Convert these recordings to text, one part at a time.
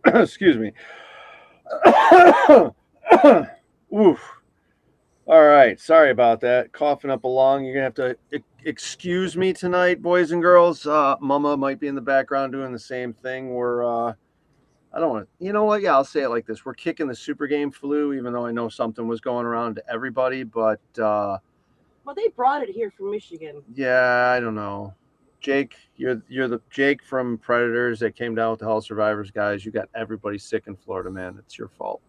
Excuse me. Oof. All right. Sorry about that. Coughing up a lung. You're going to have to excuse me tonight, boys and girls. Mama might be in the background doing the same thing. I don't want to, you know what? Yeah, I'll say it like this. We're kicking the super game flu, even though I know something was going around to everybody. But Well, they brought it here from Michigan. yeah, I don't know. Jake, you're the Jake from Predators that came down with the Hall Survivors guys. You got everybody sick in Florida, man. It's your fault.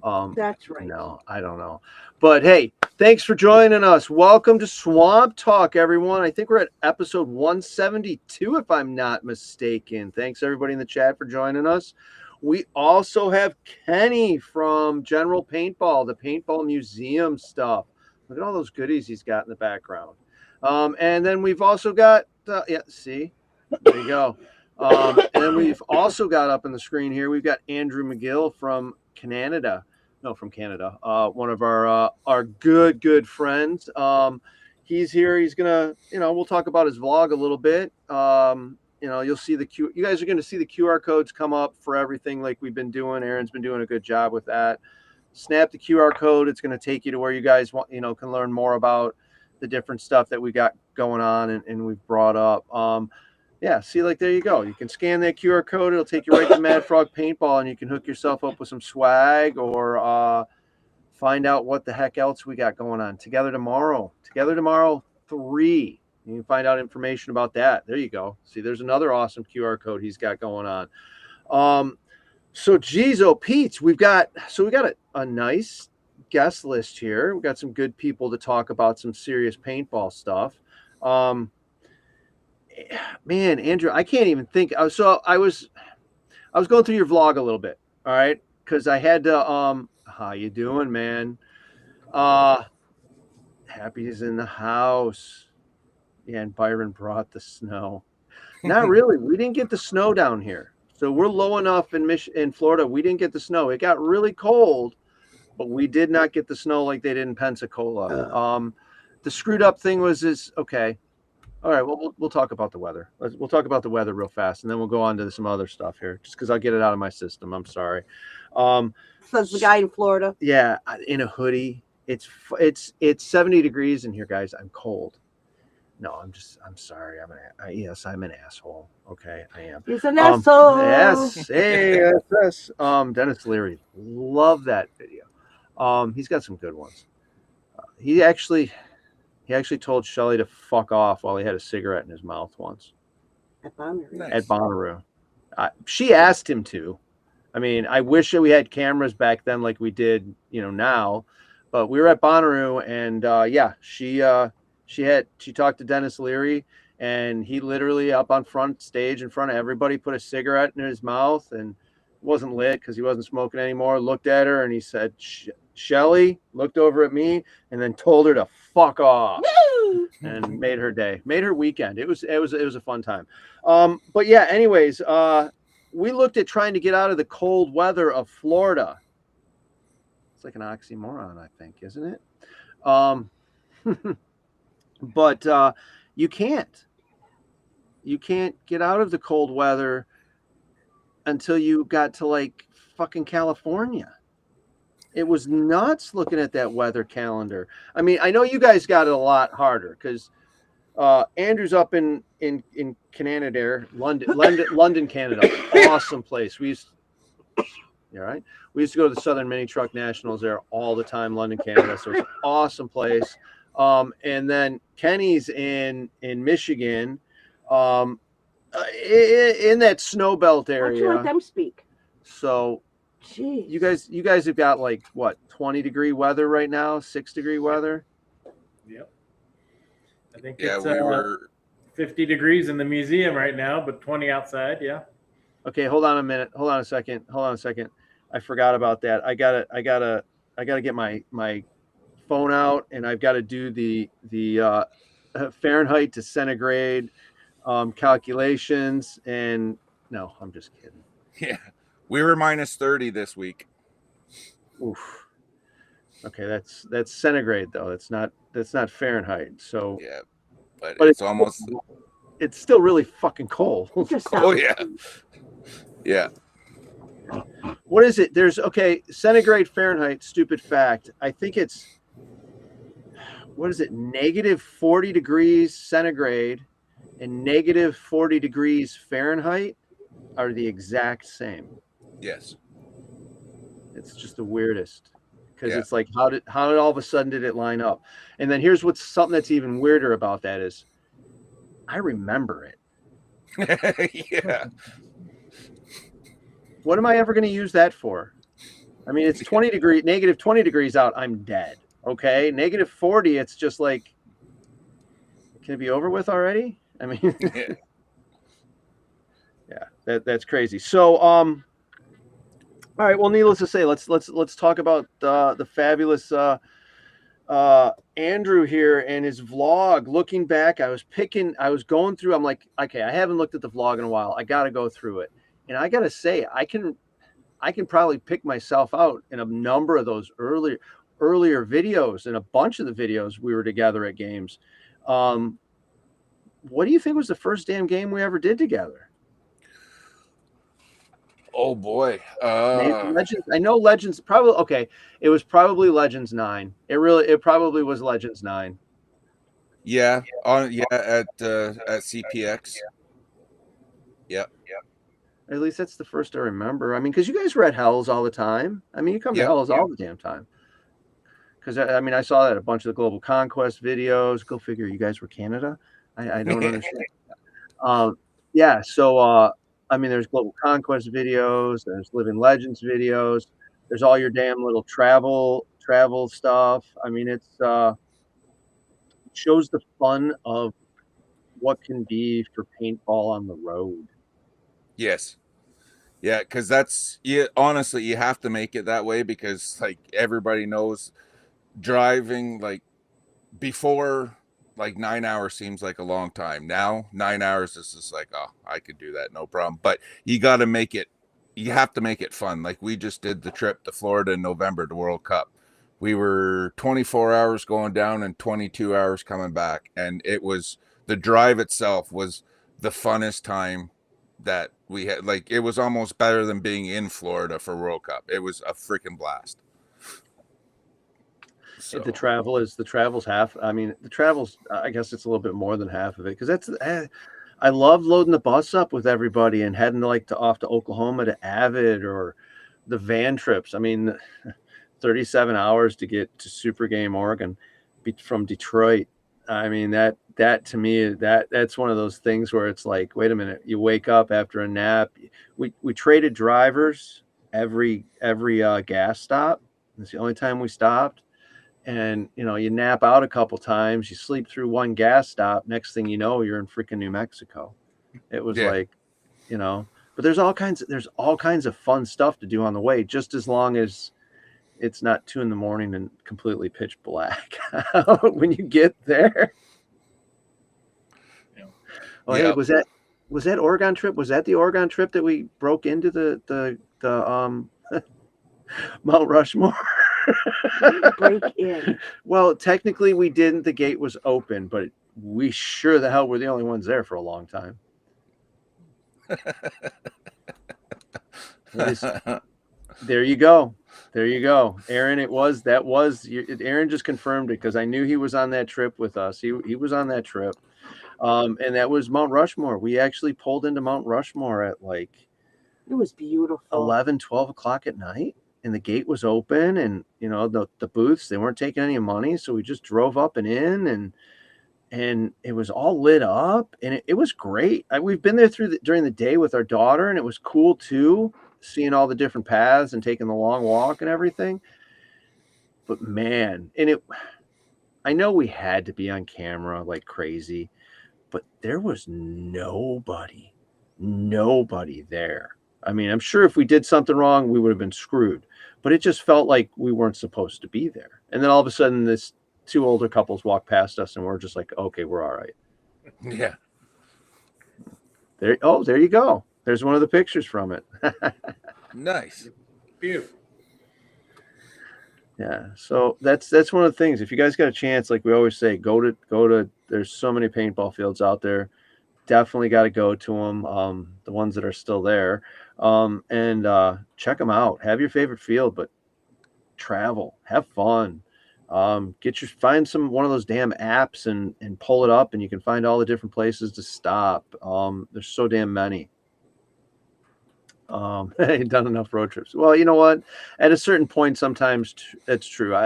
Um, That's right. no, I don't know. But hey, thanks for joining us. Welcome to Swamp Talk, everyone. I think we're at episode 172, if I'm not mistaken. Thanks, everybody in the chat, for joining us. We also have Kenny from General Paintball, the Paintball Museum stuff. Look at all those goodies he's got in the background. And then we've also got, yeah, see, there you go. And then we've also got up on the screen here, we've got Andrew McGill from Canada. No, from Canada. One of our good friends. He's here. He's gonna, we'll talk about his vlog a little bit. You'll see you guys are gonna see the QR codes come up for everything like we've been doing. Aaron's been doing a good job with that. Snap the QR code. It's gonna take you to where you guys want, can learn more about the different stuff that we got going on and we've brought up. Yeah, see, like, there you go. You can scan that QR code. It'll take you right to Mad Frog Paintball, and you can hook yourself up with some swag or find out what the heck else we got going on. Together Tomorrow 3. You can find out information about that. There you go. See, there's another awesome QR code he's got going on. So, geez, oh, Pete, we got a nice guest list here. We got some good people to talk about some serious paintball stuff. Man, Andrew, I can't even think. So I was going through your vlog a little bit, all right, because I had to. How you doing, man? Happy's in the house. Yeah, and Byron brought the snow. Not really. We didn't get the snow down here, so we're low enough in Florida. We didn't get the snow. It got really cold, but we did not get the snow like they did in Pensacola. The screwed up thing was okay. All right, well, we'll talk about the weather. We'll talk about the weather real fast, and then we'll go on to some other stuff here, just because I'll get it out of my system. I'm sorry. Says the guy in Florida. Yeah, in a hoodie. It's 70 degrees in here, guys. I'm cold. No, I'm sorry. Yes, I'm an asshole. Okay, I am. He's an asshole. Yes. Hey, yes. Dennis Leary. Love that video. He's got some good ones. He actually told Shelly to fuck off while he had a cigarette in his mouth once. At Bonnaroo. Nice. At Bonnaroo. She asked him to. I mean, I wish that we had cameras back then like we did, now. But we were at Bonnaroo, and she talked to Dennis Leary, and he literally up on front stage in front of everybody put a cigarette in his mouth, and it wasn't lit because he wasn't smoking anymore. Looked at her, and he said, Shelly, looked over at me, and then told her to fuck off. Woo! And made her day, made her weekend. It was a fun time. But yeah, anyways, we looked at trying to get out of the cold weather of Florida. It's like an oxymoron, I think, isn't it? But you can't get out of the cold weather until you got to like fucking California. It was nuts looking at that weather calendar. I mean, I know you guys got it a lot harder because Andrew's up in Canada, London, Canada. Awesome place. We used to go to the Southern Mini Truck Nationals there all the time, London, Canada. So it's an awesome place. And then Kenny's in Michigan, in that snow belt area. Why don't you let them speak? So Jeez. you guys have got like what, 20-degree weather right now, 6-degree weather. Yep. I think Yeah, it's we were 50 degrees in the museum right now, but 20 outside. Yeah. Okay, hold on a minute. Hold on a second. I forgot about that. I gotta get my phone out, and I've got to do the Fahrenheit to centigrade calculations. And no, I'm just kidding. Yeah, we were minus 30 this week. Oof. Okay, that's centigrade though. That's not Fahrenheit. So yeah, but it's almost. It's still really fucking cold. Oh yeah, yeah. what is it? There's centigrade, Fahrenheit. Stupid fact. I think it's what is it? Negative 40 degrees centigrade and negative 40 degrees Fahrenheit are the exact same. Yes. It's just the weirdest because Yeah. it's like how did all of a sudden did it line up? And then here's what's something that's even weirder about that is I remember it. Yeah. What am I ever going to use that for? I mean, it's negative 20 degrees out. I'm dead. Okay. Negative 40. It's just like, can it be over with already? I mean, yeah, that's crazy. So, all right. Well, needless to say, let's talk about the fabulous Andrew here and his vlog. Looking back, I was going through. I'm like, okay, I haven't looked at the vlog in a while. I got to go through it, and I got to say, I can probably pick myself out in a number of those earlier videos and a bunch of the videos we were together at games. What do you think was the first damn game we ever did together? Oh boy. Legends. I know Legends probably okay. It was probably Legends 9. It probably was Legends 9. Yeah. At CPX. Yep. At least that's the first I remember. I mean, because you guys were at Hell's all the time. I mean, you come to Hell's all the damn time. Because I mean, I saw that a bunch of the Global Conquest videos. Go figure, you guys were Canada. I don't understand. Yeah. So I mean, there's Global Conquest videos. There's Living Legends videos. There's all your damn little travel stuff. I mean, it shows the fun of what can be for paintball on the road. Yes. Yeah, because that's honestly, you have to make it that way because like everybody knows driving like before like 9 hours seems like a long time. Now 9 hours is just like, oh, I could do that, no problem. But you got to make it. You have to make it fun. Like we just did the trip to Florida in November, the World Cup. We were 24 hours going down and 22 hours coming back, and it was the drive itself was the funnest time that we had. Like it was almost better than being in Florida for World Cup. It was a freaking blast. So. The travel's half. I mean, the travel's, I guess it's a little bit more than half of it because that's, I love loading the bus up with everybody and heading off to Oklahoma to Avid or the van trips. I mean, 37 hours to get to Super Game, Oregon from Detroit. I mean, that to me, that's one of those things where it's like, wait a minute, you wake up after a nap. We traded drivers every gas stop. It's the only time we stopped. And, you nap out a couple times, you sleep through one gas stop. Next thing you know, you're in freaking New Mexico. It was like, but there's all kinds of fun stuff to do on the way, just as long as it's not 2 a.m. and completely pitch black when you get there. Yeah. Oh, yeah. Hey, was that Oregon trip? Was that the Oregon trip that we broke into the Mount Rushmore? Break in. Well, technically we didn't. The gate was open, but we sure the hell were the only ones there for a long time. There you go. Aaron, Aaron just confirmed it because I knew he was on that trip with us. He was on that trip. And that was Mount Rushmore. We actually pulled into Mount Rushmore at like it was beautiful 11, 12 o'clock at night. And the gate was open, and the booths, they weren't taking any money, so we just drove up and in, and it was all lit up, and it was great. We've been there during the day with our daughter, and it was cool too, seeing all the different paths and taking the long walk and everything. But man, I know we had to be on camera like crazy, but there was nobody there. I mean, I'm sure if we did something wrong, we would have been screwed. But it just felt like we weren't supposed to be there. And then all of a sudden, this 2 older couples walk past us, and we're just like, okay, we're all right. Yeah. There you go. There's one of the pictures from it. Nice. Beautiful. Yeah. So that's one of the things. If you guys got a chance, like we always say, go to. There's so many paintball fields out there. definitely got to go to them. The ones that are still there, and check them out. Have your favorite field, but travel, have fun. Find one of those damn apps and pull it up, and you can find all the different places to stop. There's so damn many. Ain't done enough road trips. Well, you know what? At a certain point, sometimes it's true.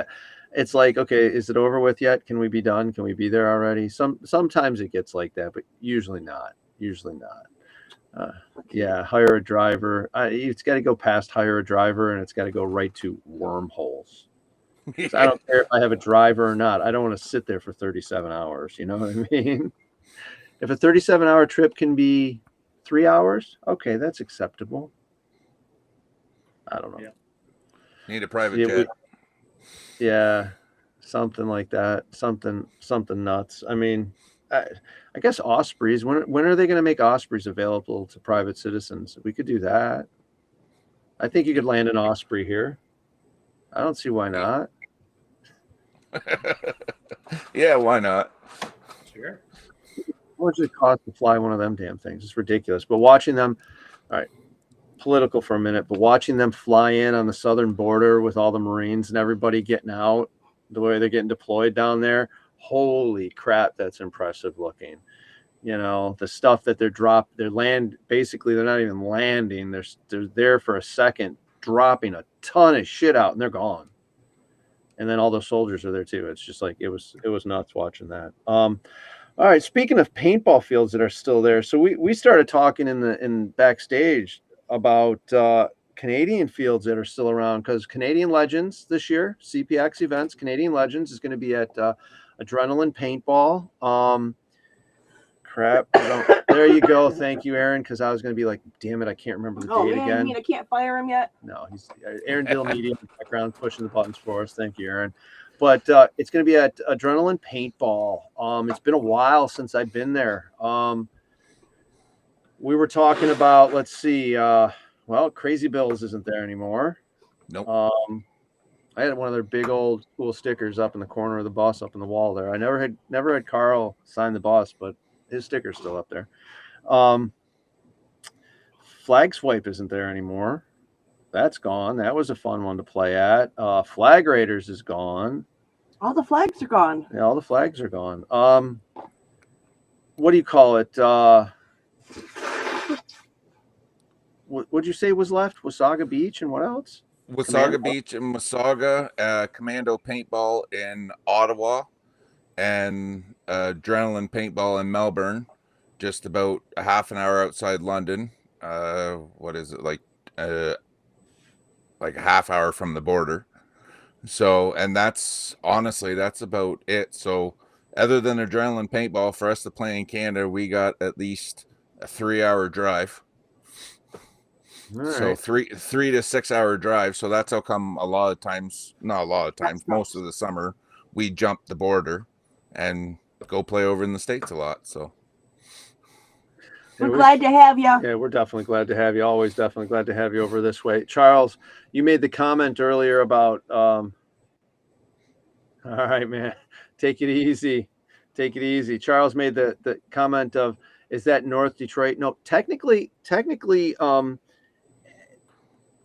It's like, okay, is it over with yet? Can we be done? Can we be there already? Sometimes it gets like that, but usually not. Usually not. Yeah, hire a driver. It's got to go past hire a driver, and it's got to go right to wormholes. So I don't care if I have a driver or not. I don't want to sit there for 37 hours. You know what I mean? If a 37-hour trip can be 3 hours, okay, that's acceptable. I don't know. Yeah. Need a private jet. Yeah, something like that. Something nuts. I mean, I guess Ospreys. When are they going to make Ospreys available to private citizens? We could do that. I think you could land an Osprey here. I don't see why not. Yeah, why not? Sure. How much does it cost to fly one of them damn things? It's ridiculous. But watching them, all right, political for a minute, but watching them fly in on the southern border with all the Marines and everybody getting out, the way they're getting deployed down there, holy crap, that's impressive looking. You know, the stuff that basically they're not even landing. They're there for a second, dropping a ton of shit out, and they're gone. And then all those soldiers are there too. It's just like it was nuts watching that. All right, speaking of paintball fields that are still there, so we started talking in backstage about Canadian fields that are still around, because Canadian Legends this year, CPX events, Canadian Legends is going to be at Adrenaline Paintball. Crap. There you go. Thank you, Aaron, because I was going to be like, damn it, I can't remember the date man, again. you mean I can't fire him yet? No, he's Aaron Dill Media in the background pushing the buttons for us. Thank you, Aaron. But it's going to be at Adrenaline Paintball. It's been a while since I've been there. We were talking about, let's see, well, Crazy Bills isn't there anymore. Nope. I had one of their big old cool stickers up in the corner of the bus, up in the wall there. I never had Carl sign the bus, but his sticker's still up there. Flag Swipe isn't there anymore. That's gone. That was a fun one to play at. Flag Raiders is gone. All the flags are gone. Yeah, all the flags are gone. What do you call it? What'd you say was left? Wasaga Beach and what else? Wasaga Beach and Wasaga, Commando Paintball in Ottawa, and Adrenaline Paintball in Melbourne, just about a half an hour outside London. What is it, like a half hour from the border? So, and that's about it. So, other than Adrenaline Paintball, for us to play in Canada, we got at least a 3-hour drive. All So right. 3 to 6 hour drive. So that's how come most of the summer we jump the border and go play over in the States a lot. So We're glad to have you. Yeah, we're definitely glad to have you. Always definitely glad to have you over this way. Charles, you made the comment earlier about all right, man, take it easy. Take it easy. Charles made the comment of, is that North Detroit? No, technically,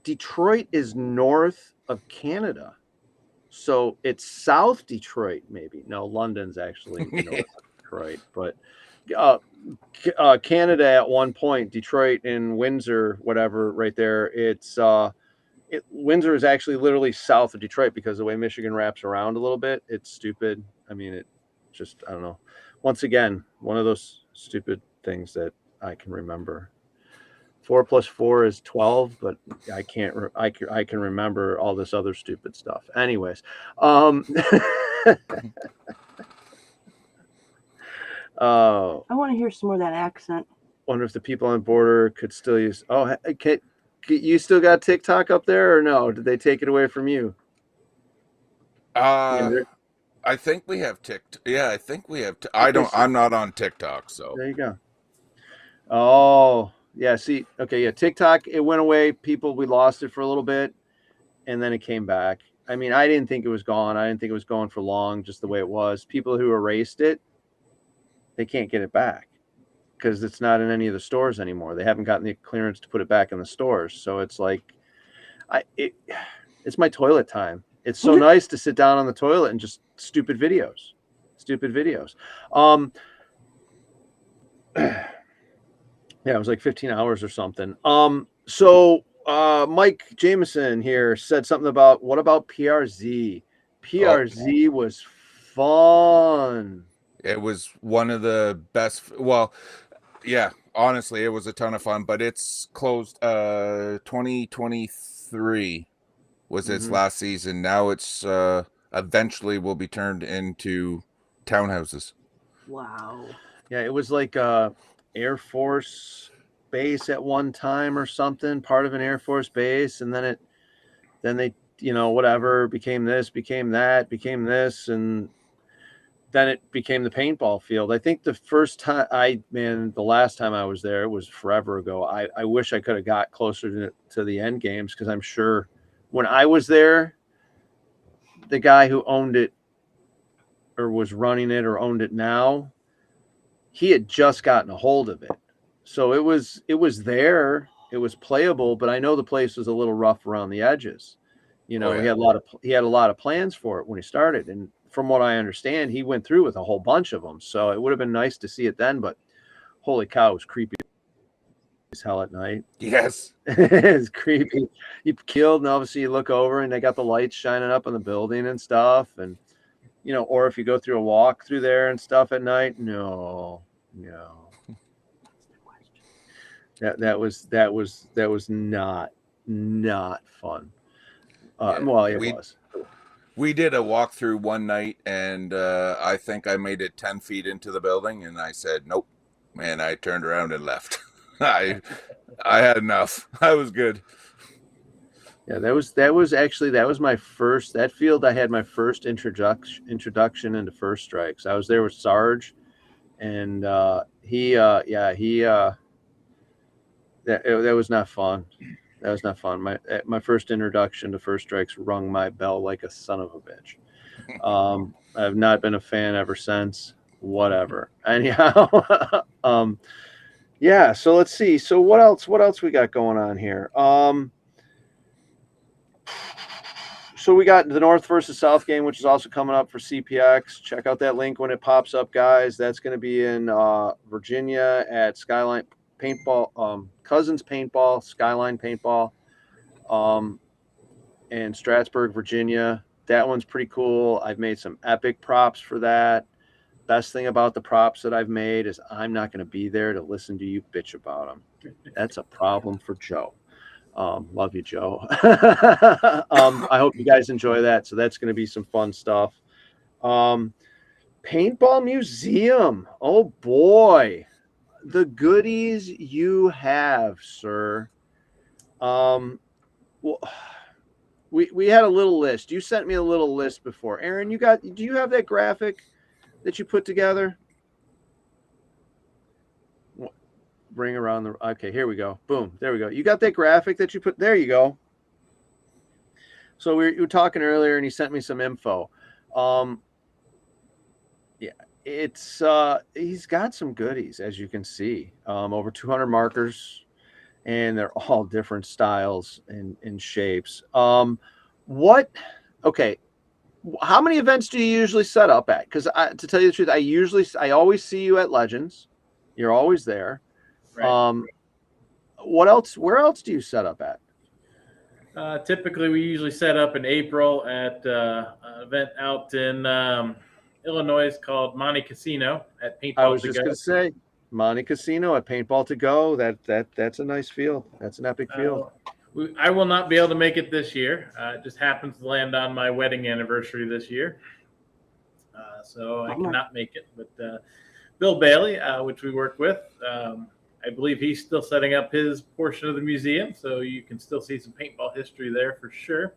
Detroit is north of Canada. So it's South Detroit, maybe. No, London's actually north of Detroit. But Canada at one point, Detroit and Windsor, whatever, right there, Windsor is actually literally south of Detroit, because the way Michigan wraps around a little bit, it's stupid. I mean, it just, I don't know. Once again, one of those stupid things that I can remember. 4 + 4 is 12, but I can remember all this other stupid stuff. Anyways, I want to hear some more of that accent. Wonder if the people on the border could still use. Oh, you still got TikTok up there, or no? Did they take it away from you? I think we have TikTok. Yeah, I think we have. I'm not on TikTok, so there you go. Oh, yeah. See, okay, yeah. TikTok, it went away. We lost it for a little bit, and then it came back. I mean, I didn't think it was gone. I didn't think it was going for long, just the way it was. People who erased it, they can't get it back, because it's not in any of the stores anymore. They haven't gotten the clearance to put it back in the stores. So it's like, it's my toilet time. It's so nice to sit down on the toilet and just stupid videos. Yeah, it was like 15 hours or something. So Mike Jameson here said something about, what about PRZ? PRZ was fun. It was one of the best. Well, yeah, honestly, it was a ton of fun, but it's closed. 2023 was its last season. Now it's eventually will be turned into townhouses. Wow. Yeah, it was like Air Force base at one time or something, part of an Air Force base, and then they, whatever, became this, became that, became this, and then it became the paintball field. I think the first time the last time I was there, it was forever ago. I wish I could have got closer to the end games, because I'm sure when I was there, the guy who owned it or was running it or owned it now, he had just gotten a hold of it. So it was there, it was playable, but I know the place was a little rough around the edges. He had a lot of plans for it when he started, and from what I understand, he went through with a whole bunch of them. So it would have been nice to see it then, but holy cow, it was creepy as hell at night. Yes. It's creepy. You killed, and obviously you look over and they got the lights shining up on the building and stuff, and or if you go through a walk through there and stuff at night, no. That was not fun. Well, it was. We did a walkthrough one night, and I think I made it 10 feet into the building, and I said, nope. And I turned around and left. I had enough. I was good. Yeah, that was my first, that field. I had my first introduction into first strikes. I was there with Sarge, and that was not fun. That was not fun. My first introduction to first strikes rung my bell like a son of a bitch. I've not been a fan ever since. Whatever. Anyhow, yeah. So let's see. So what else we got going on here? So we got the North versus South game, which is also coming up for CPX. Check out that link when it pops up, guys. That's going to be in Virginia at Skyline Paintball, Cousins Paintball, Skyline Paintball, in Strattsburg, Virginia. That one's pretty cool. I've made some epic props for that. Best thing about the props that I've made is I'm not going to be there to listen to you bitch about them. That's a problem for Joe. Love you, Joe. I hope you guys enjoy that. So that's going to be some fun stuff. Paintball Museum. Oh boy, the goodies you have, sir. Well, we had a little list. You sent me a little list before. Aaron, do you have that graphic that you put together? Bring around the, okay, here we go. Boom, there we go. You got that graphic that you put, there you go. So you were talking earlier and you sent me some info. Yeah, it's he's got some goodies, as you can see. Over 200 markers, and they're all different styles and shapes. Okay, how many events do you usually set up at? Because to tell you the truth, I always see you at Legends. You're always there. Right. What else? Where else do you set up at? Typically, we usually set up in April at an event out in Illinois called Monte Casino at Paintball. I was just going to say Monte Casino at Paintball to Go. That's a nice field. That's an epic field. I will not be able to make it this year. It just happens to land on my wedding anniversary this year, so I cannot make it. But Bill Bailey, which we work with, I believe he's still setting up his portion of the museum, so you can still see some paintball history there for sure.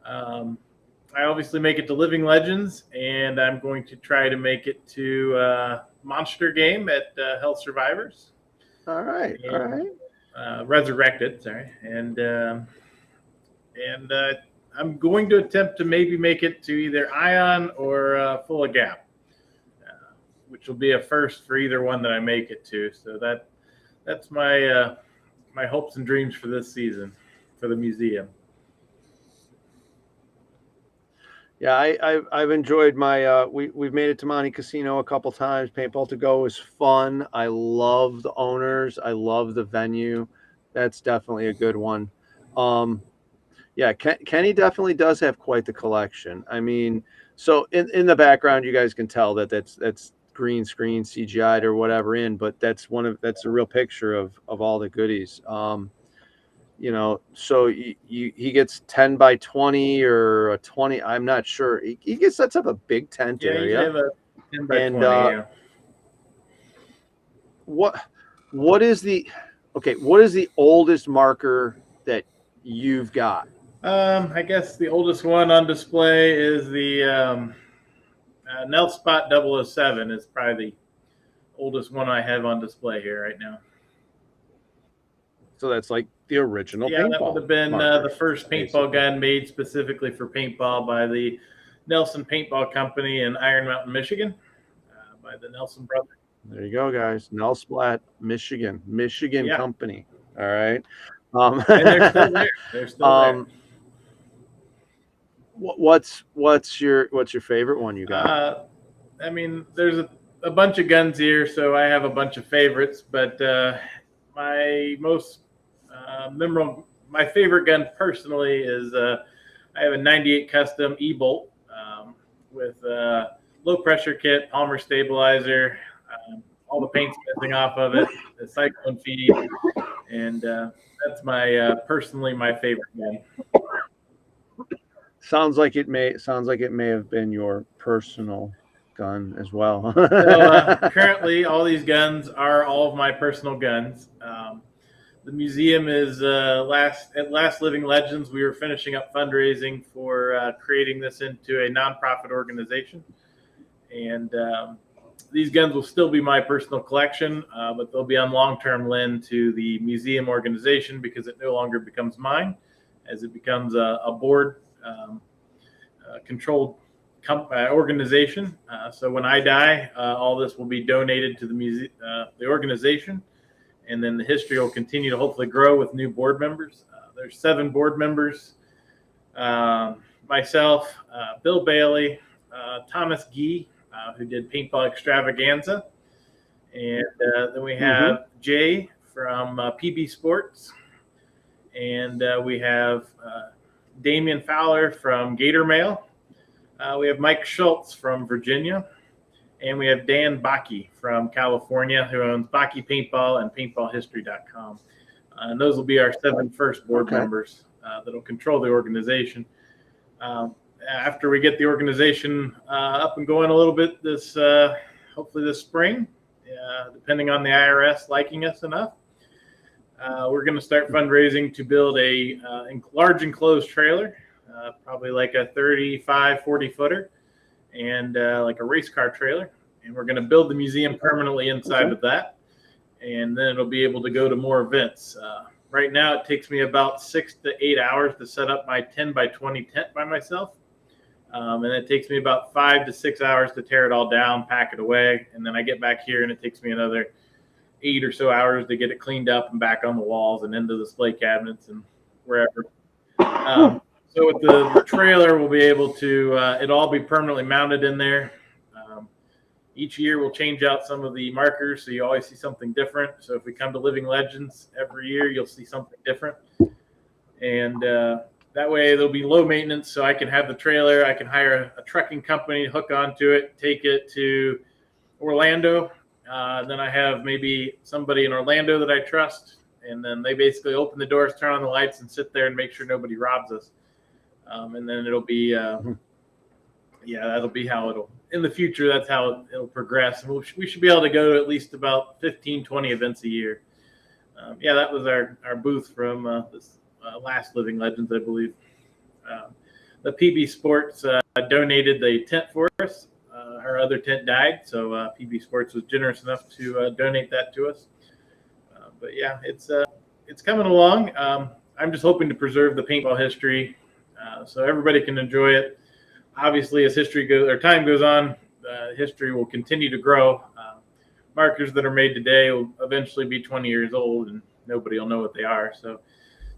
I obviously make it to Living Legends, and I'm going to try to make it to Monster Game at Health Survivors. All right. Resurrected, sorry. And I'm going to attempt to maybe make it to either Ion or Full of Gap. which will be a first for either one that I make it to. So that's my my hopes and dreams for this season for the museum. Yeah, I've enjoyed my we've made it to Monte Casino a couple times. Paintball to Go is fun. I love the owners. I love the venue. That's definitely a good one. Yeah, Kenny definitely does have quite the collection. I mean, so in the background, you guys can tell that that's green screen CGI'd or whatever but that's a real picture of all the goodies. You know, so he gets 10 by 20 or a 20. I'm not sure. He gets sets up a big tent area. Yeah, have a 10 by 20. Yeah. What is the oldest marker that you've got? I guess the oldest one on display is the Nelspot 007 is probably the oldest one I have on display here right now. So that's like the original paintball. That would have been the first paintball gun made specifically for paintball by the Nelson Paintball Company in Iron Mountain, Michigan, by the Nelson brothers. There you go, guys. Nelsplat, Michigan company. All right. And they're still there. They're still there. What's your favorite one you got? I mean, there's a bunch of guns here, so I have a bunch of favorites. But my most memorable, my favorite gun personally is I have a 98 custom E-bolt with low pressure kit, Palmer stabilizer, all the paint's missing off of it, the cyclone feed, and that's my personally my favorite gun. Sounds like it may have been your personal gun as well. So, currently, all these guns are all of my personal guns. The museum is at Last Living Legends. We were finishing up fundraising for creating this into a nonprofit organization, and these guns will still be my personal collection, but they'll be on long-term lend to the museum organization because it no longer becomes mine, as it becomes a board controlled organization. So when I die, all this will be donated to the organization, and then the history will continue to hopefully grow with new board members. There's 7 board members, myself, Bill Bailey, Thomas Gee, who did Paintball Extravaganza, and then we have Jay from PB Sports, and we have Damian Fowler from Gator Mail. We have Mike Schultz from Virginia, and we have Dan Bakke from California, who owns Bakke Paintball and PaintballHistory.com. And those will be our 7 first board members that will control the organization. After we get the organization up and going a little bit this hopefully this spring, depending on the IRS liking us enough, we're going to start fundraising to build a large enclosed trailer, probably like a 35, 40 footer, and like a race car trailer. And we're going to build the museum permanently inside of that. And then it'll be able to go to more events. Right now, it takes me about 6 to 8 hours to set up my 10 by 20 tent by myself. And it takes me about 5 to 6 hours to tear it all down, pack it away. And then I get back here and it takes me another 8 or so hours to get it cleaned up and back on the walls and into the display cabinets and wherever. So with the trailer, we'll be able to, it'll all be permanently mounted in there. Each year we'll change out some of the markers, so you always see something different. So if we come to Living Legends every year, you'll see something different. And that way there'll be low maintenance, so I can have the trailer. I can hire a trucking company, hook onto it, take it to Orlando. Then I have maybe somebody in Orlando that I trust, and then they basically open the doors, turn on the lights, and sit there and make sure nobody robs us. And then it'll be, that'll be how it'll, in the future, that's how it'll progress. And we should be able to go to at least about 15, 20 events a year. That was our booth from this Last Living Legends, I believe. The PB Sports donated the tent for us. Our other tent died, so PB Sports was generous enough to donate that to us. It's coming along. I'm just hoping to preserve the paintball history so everybody can enjoy it. Obviously, as history goes or time goes on, history will continue to grow. Markers that are made today will eventually be 20 years old, and nobody will know what they are. So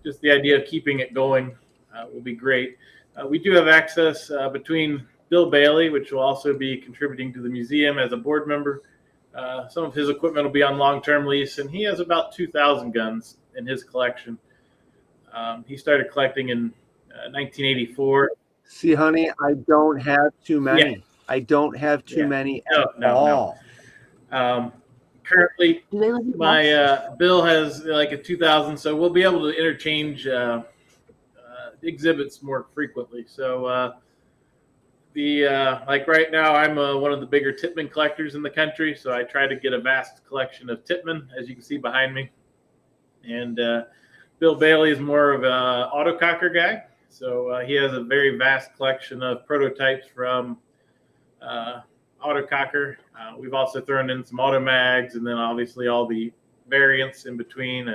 just the idea of keeping it going will be great. We do have access between Bill Bailey, which will also be contributing to the museum as a board member. Some of his equipment will be on long-term lease, and he has about 2,000 guns in his collection. He started collecting in 1984. See, honey, I don't have too many. Yeah. I don't have too many at all. Currently, my Bill has like a 2,000, so we'll be able to interchange exhibits more frequently. So like right now, I'm one of the bigger Tippmann collectors in the country, so I try to get a vast collection of Tippmann, as you can see behind me. And Bill Bailey is more of an autococker guy, so he has a very vast collection of prototypes from autococker. We've also thrown in some automags, and then obviously all the variants in between,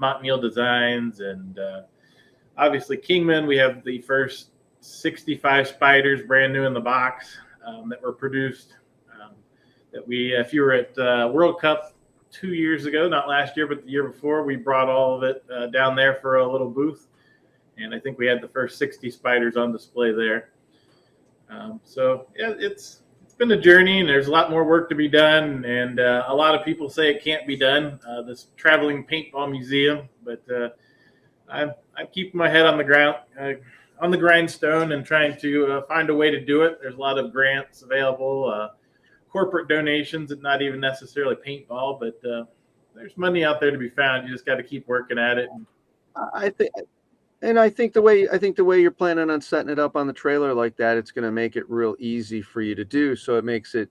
Montmeal designs, and obviously Kingman. We have the first 65 Spiders brand new in the box that were produced. That we, if you were at World Cup 2 years ago, not last year, but the year before, we brought all of it down there for a little booth. And I think we had the first 60 Spiders on display there. So yeah, it's been a journey, and there's a lot more work to be done. And a lot of people say it can't be done, this traveling paintball museum, but I'm keeping my head on the ground, on the grindstone, and trying to find a way to do it. There's a lot of grants available, corporate donations, and not even necessarily paintball, but there's money out there to be found. You just got to keep working at it. I think the way you're planning on setting it up on the trailer like that, it's going to make it real easy for you to do. So it makes it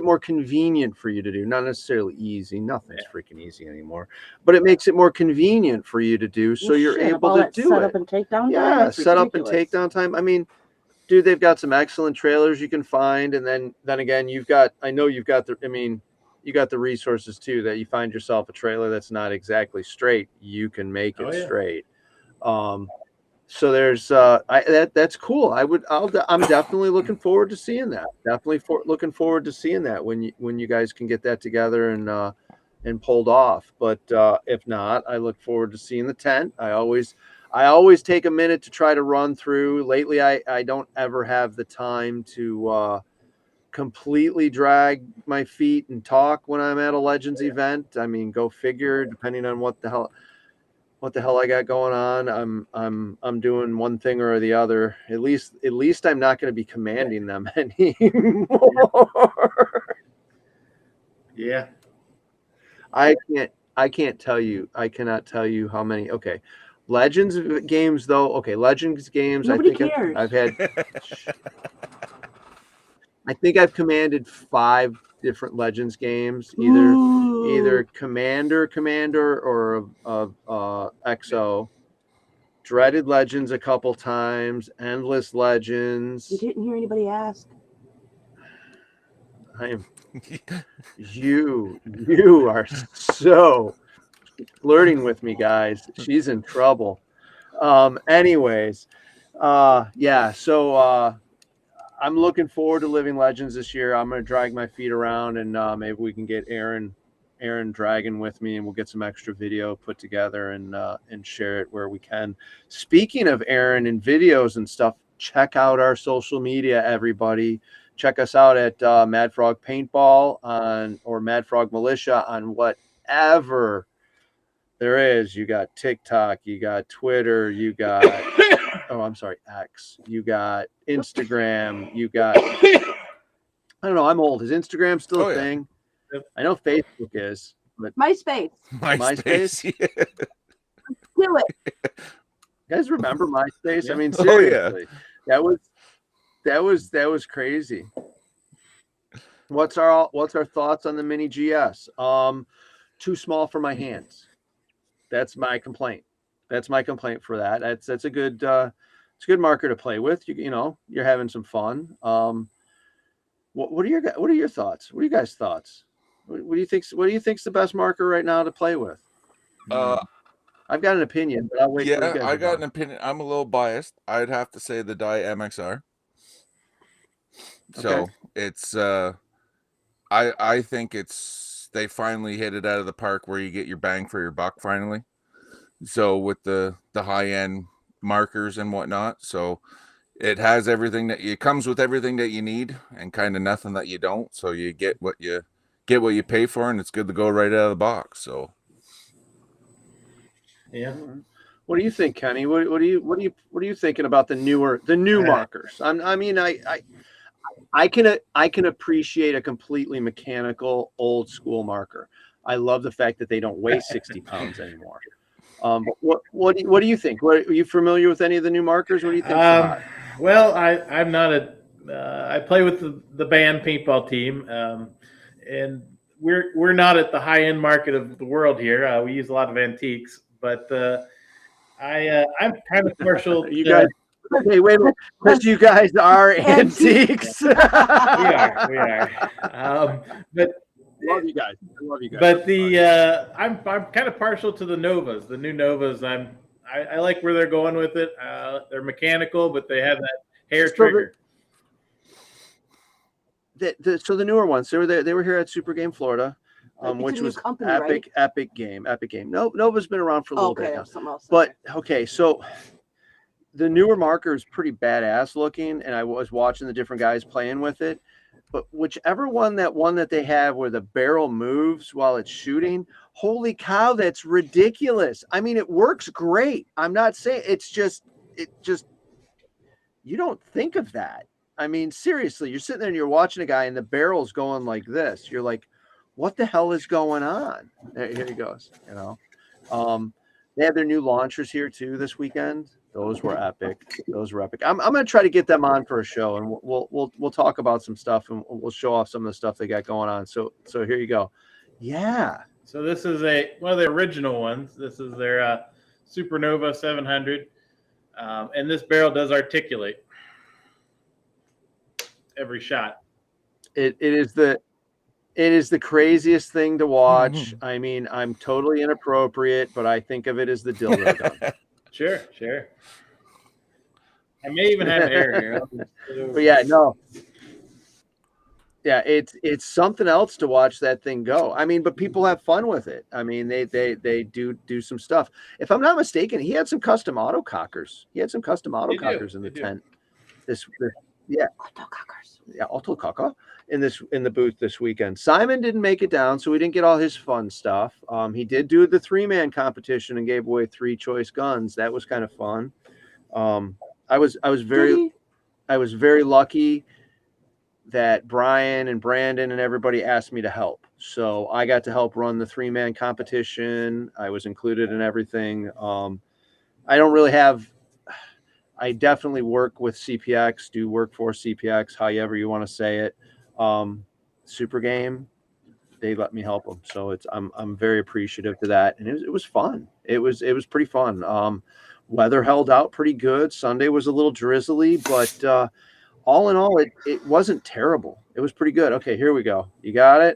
more convenient for you to do. Not necessarily easy. Nothing's freaking easy anymore. But it makes it more convenient for you to do. So you're able to do it. Set up and takedown time. Yeah, set up and takedown time. I mean, dude, they've got some excellent trailers you can find, and then again, you got the resources too, that you find yourself a trailer that's not exactly straight, you can make it straight. So there's that's cool. I'm definitely looking forward to seeing that. Looking forward to seeing that when you guys can get that together and pulled off. But if not, I look forward to seeing the tent. I always take a minute to try to run through. Lately, I don't ever have the time to completely drag my feet and talk when I'm at a Legends event. I mean, go figure, depending on what the hell I got going on. I'm doing one thing or the other. At least I'm not going to be commanding them anymore. Yeah. I can't tell you. I cannot tell you how many. Okay. Legends games though. Okay. Legends games. Nobody cares. I think I've commanded 5 different Legends games, either Commander or XO. Dreaded Legends a couple times, Endless Legends. You didn't hear anybody ask. I am. You are so flirting with me, guys. She's in trouble. Anyways, yeah. So I'm looking forward to living Legends this year. I'm going to drag my feet around, and maybe we can get Aaron Dragon with me, and we'll get some extra video put together and share it where we can. Speaking of Aaron and videos and stuff, check out our social media, everybody. Check us out at Mad Frog Paintball or Mad Frog Militia on whatever there is. You got TikTok, you got Twitter, you got X, you got Instagram, you got I don't know, I'm old. Is Instagram still a thing? I know Facebook is, but MySpace. Yeah. Do it. You guys remember MySpace? Yeah. I mean, seriously. That was crazy. What's our thoughts on the Mini GS? Too small for my hands. That's my complaint. For that. That's a good it's a good marker to play with. You're having some fun. What are your thoughts? What are you guys' thoughts? What do you think's the best marker right now to play with? I've got an opinion, but I'll wait. Yeah, I got an opinion. I'm a little biased. I'd have to say the Dye MXR. So Okay. it's I think they finally hit it out of the park where you get your bang for your buck finally. So with the high end markers and whatnot, so it has everything it comes with everything that you need and kind of nothing that you don't. So you get what you pay for, and it's good to go right out of the box. So Yeah. What do you think, Kenny? What are you thinking about the new markers? I can appreciate a completely mechanical old school marker. I love the fact that they don't weigh 60 pounds anymore. But what do you think? Are you familiar with any of the new markers? What do you think, Shahad? Well, I'm not I play with the band paintball team, and we're not at the high end market of the world here. We use a lot of antiques, but I'm kind of partial. You guys, hey, wait a minute, because you guys are antiques. We are. But Love you guys. I love you guys. But I'm kind of partial to the Novas. The new Novas, I like where they're going with it. They're mechanical, but they have that hair trigger. So the newer ones, they were here at Super Game Florida, which was company, epic game. No, Nova's been around for a little bit now. Something else. But okay, so the newer marker is pretty badass looking, and I was watching the different guys playing with it. But whichever one that they have where the barrel moves while it's shooting, holy cow, that's ridiculous. I mean, it works great. I'm not saying it just you don't think of that. I mean, seriously, you're sitting there and you're watching a guy and the barrel's going like this. You're like, what the hell is going on? Here he goes. They have their new launchers here too this weekend. Those were epic. I'm gonna try to get them on for a show, and we'll talk about some stuff, and we'll show off some of the stuff they got going on. So here you go. Yeah. So this is one of the original ones. This is their Supernova 700, and this barrel does articulate every shot. It is the craziest thing to watch. I mean, I'm totally inappropriate, but I think of it as the dildo gun. Sure. I may even have air here. But yeah, no. Yeah, it's something else to watch that thing go. I mean, but people have fun with it. I mean, they do some stuff. If I'm not mistaken, he had some custom autocockers. He had some custom autocockers in the tent. Autococker in the booth this weekend. Simon didn't make it down, so we didn't get all his fun stuff. He did do the 3-man competition and gave away 3 choice guns. That was kind of fun. I was very lucky that Brian and Brandon and everybody asked me to help. So I got to help run the 3-man competition. I was included in everything. I definitely work with CPX, do work for CPX, however you want to say it. Super Game, they let me help them. So I'm very appreciative to that. And it was fun. It was pretty fun. Weather held out pretty good. Sunday was a little drizzly, but all in all, it wasn't terrible. It was pretty good. Okay, here we go. You got it?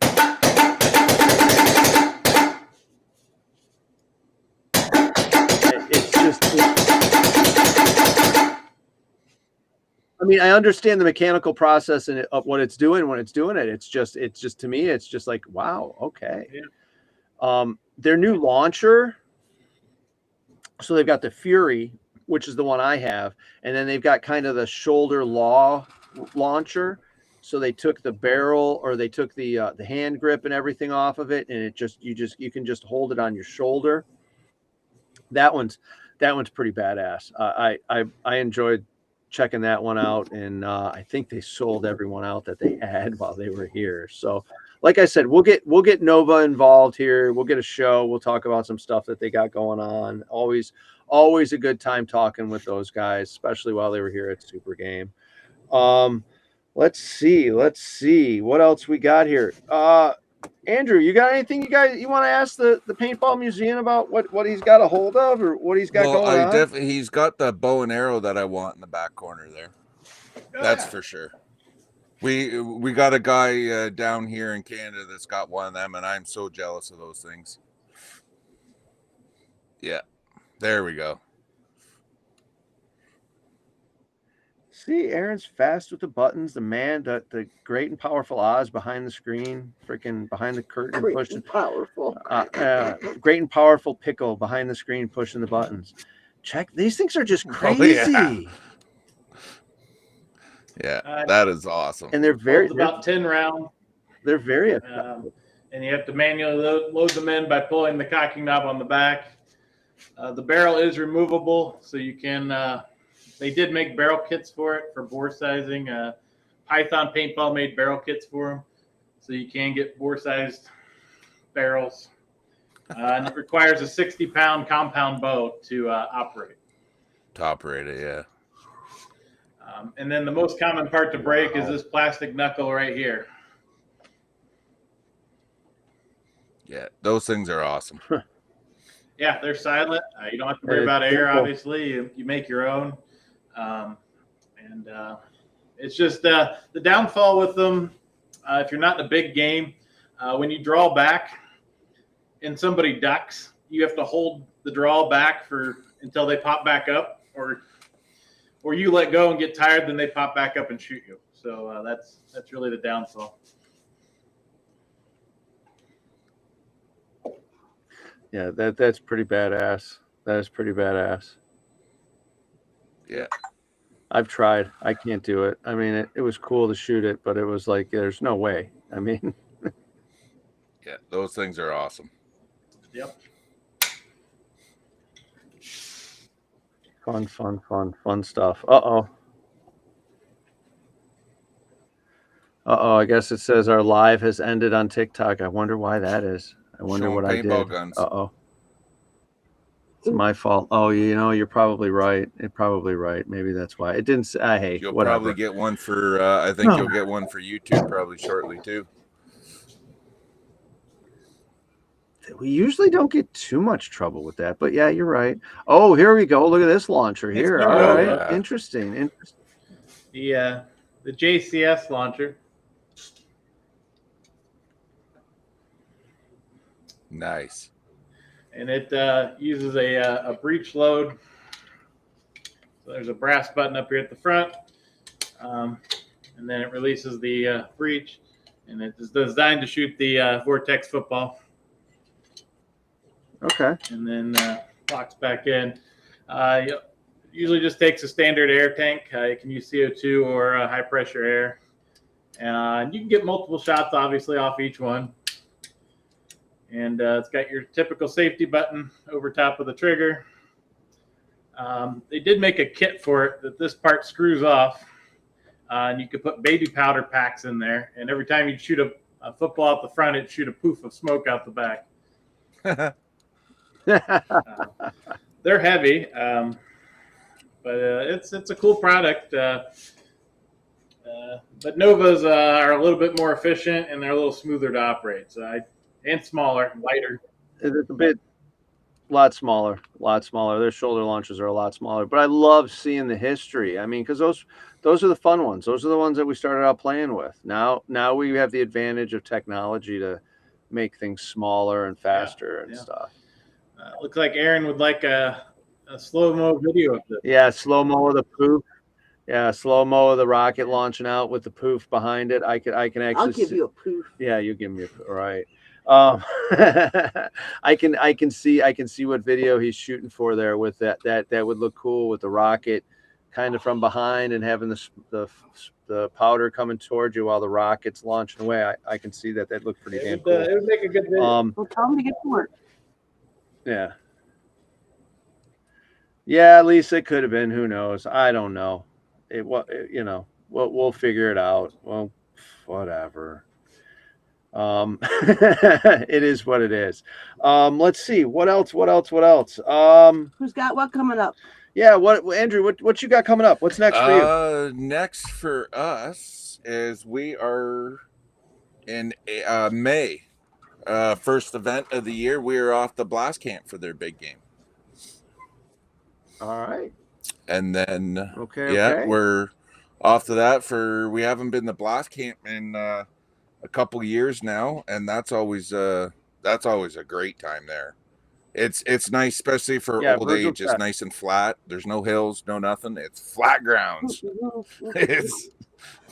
I mean, I understand the mechanical process and of what it's doing when it's doing it. It's just to me, it's just like, wow, okay. Yeah. Their new launcher. So they've got the Fury, which is the one I have, and then they've got kind of the shoulder law launcher. So they took the barrel, or they took the hand grip and everything off of it, and you can just hold it on your shoulder. That one's pretty badass. I enjoyed checking that one out, and I think they sold everyone out that they had while they were here. So like I said, we'll get Nova involved here. We'll get a show. We'll talk about some stuff that they got going on. Always a good time talking with those guys, especially while they were here at Super Game. Let's see what else we got here. Andrew, you got anything you want to ask the Paintball Museum about what he's got a hold of, or what he's got going on? He's got the bow and arrow that I want in the back corner there. That's for sure. We got a guy down here in Canada that's got one of them, and I'm so jealous of those things. Yeah, there we go. See, Aaron's fast with the buttons. The great and powerful Oz behind the screen, freaking behind the curtain, Great pushing. and powerful. Great and powerful Pickle behind the screen, pushing the buttons. Check, these things are just Oh, crazy. Yeah, that is awesome. And they're very about 10 rounds. They're very effective. And you have to manually load them in by pulling the cocking knob on the back. The barrel is removable, so you can. They did make barrel kits for it for bore sizing. Python Paintball made barrel kits for them, so you can get bore-sized barrels. And it requires a 60-pound compound bow to operate. To operate it, yeah. And then the most common part to break is this plastic knuckle right here. Yeah, those things are awesome. Yeah, they're silent. You don't have to worry about air, obviously. You make your own. And it's just the downfall with them, if you're not in a big game, when you draw back and somebody ducks, you have to hold the draw back until they pop back up, or you let go and get tired, then they pop back up and shoot you. So that's really the downfall. Yeah, that's pretty badass. That is pretty badass. Yeah. I've tried. I can't do it. I mean, it was cool to shoot it, but it was like, there's no way. I mean, yeah, those things are awesome. Yep. Fun stuff. Uh-oh. I guess it says our live has ended on TikTok. I wonder why that is. I wonder Showing what I did. paintball guns. Uh-oh. It's my fault. Oh, you're probably right. You're probably right. Maybe that's why. It didn't say, hey, you'll whatever. Probably get one for, I think you'll get one for YouTube probably shortly too. We usually don't get too much trouble with that, but yeah, you're right. Oh, here we go. Look at this launcher here. All right. Yeah. Interesting. The JCS launcher. Nice. And it uses a breech load. So there's a brass button up here at the front, and then it releases the breech, and it is designed to shoot the Vortex football. Okay. And then locks back in. Usually just takes a standard air tank. You can use CO2 or high pressure air. And you can get multiple shots, obviously, off each one. And it's got your typical safety button over top of the trigger. They did make a kit for it that this part screws off. And you could put baby powder packs in there. And every time you shoot a football out the front, it'd shoot a poof of smoke out the back. They're heavy, but it's a cool product. But Novas are a little bit more efficient, and they're a little smoother to operate. And smaller, lighter. It's a lot smaller. Their shoulder launches are a lot smaller, but I love seeing the history. I mean, because those are the fun ones. Those are the ones that we started out playing with. Now we have the advantage of technology to make things smaller and faster and stuff. Looks like Aaron would like a slow-mo video of this. Yeah, slow-mo of the poof. Yeah, slow-mo of the rocket launching out with the poof behind it. I can actually. I'll give you a poof. Yeah, you give me a poof. Right. I can see what video he's shooting for there with that would look cool with the rocket kind of from behind and having the powder coming towards you while the rocket's launching away. I can see that looked pretty damn cool. It would make a good video. Well, tell him to get to work. Yeah. Yeah, at least it could have been. Who knows? I don't know. We'll figure it out. Well, whatever. It is what it is. Let's see. What else? Who's got what coming up? Yeah, Andrew, what you got coming up? What's next for you? Next for us is we are in May. First event of the year. We are off the Blast Camp for their big game. All right. And then okay. We're off to that we haven't been to Blast Camp in a couple years now, and that's always a great time there. It's nice, especially for Yeah, old Virgil age. It's Tech. nice and flat. There's no hills, no nothing. It's flat grounds. It's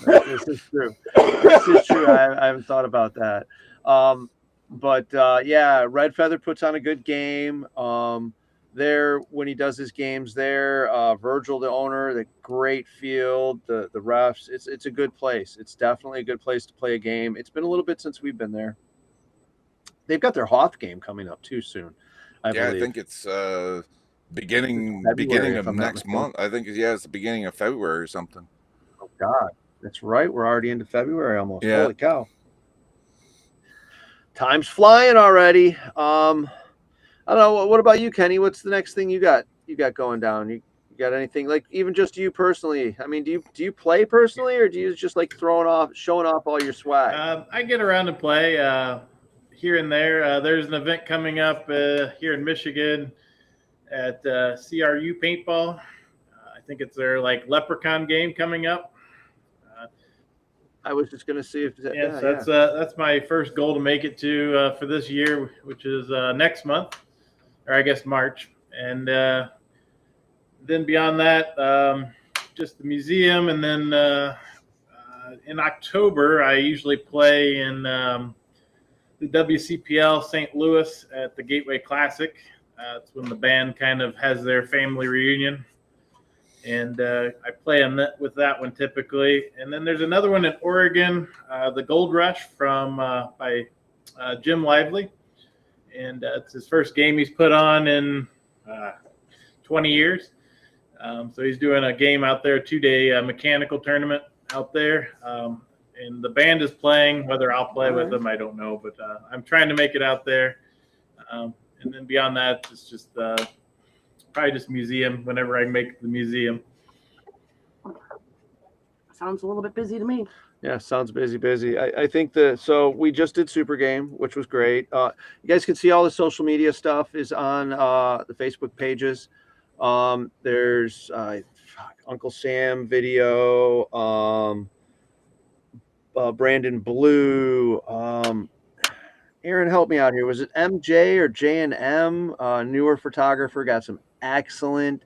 This is true. This is true. I haven't thought about that. But yeah, Red Feather puts on a good game. There when he does his games there, Virgil, the owner, the great field, the refs. It's a good place. It's definitely a good place to play a game. It's been a little bit since we've been there. They've got their Hoth game coming up too soon, I yeah, I believe. think it's beginning February, of if I'm not next month. I think it's the beginning of February or something. Oh God, that's right. We're already into February almost. Yeah. Holy cow! Time's flying already. I don't know. What about you, Kenny? What's the next thing you got? You got going down? You got anything like even just you personally? I mean, do you play personally, or do you just like showing off all your swag? I get around and play here and there. There's an event coming up here in Michigan at CRU Paintball. I think it's their like Leprechaun game coming up. I was just gonna see if that's my first goal to make it to for this year, which is next month, or I guess March. And then beyond that, just the museum, and then in October I usually play in the WCPL St. Louis at the Gateway Classic. It's when the band kind of has their family reunion. And I play with that one typically. And then there's another one in Oregon, the Gold Rush by Jim Lively. And it's his first game he's put on in 20 years. So he's doing a game out there, 2-day mechanical tournament out there. And the band is playing. Whether I'll play with them, I don't know. But I'm trying to make it out there. And then beyond that, it's just probably just museum whenever I make the museum. Sounds a little bit busy to me. Yeah, sounds busy. I think so we just did Super Game, which was great. You guys can see all the social media stuff is on the Facebook pages. There's Uncle Sam video, Brandon Blue. Aaron, help me out here. Was it MJ or J&M? Newer photographer, got some excellent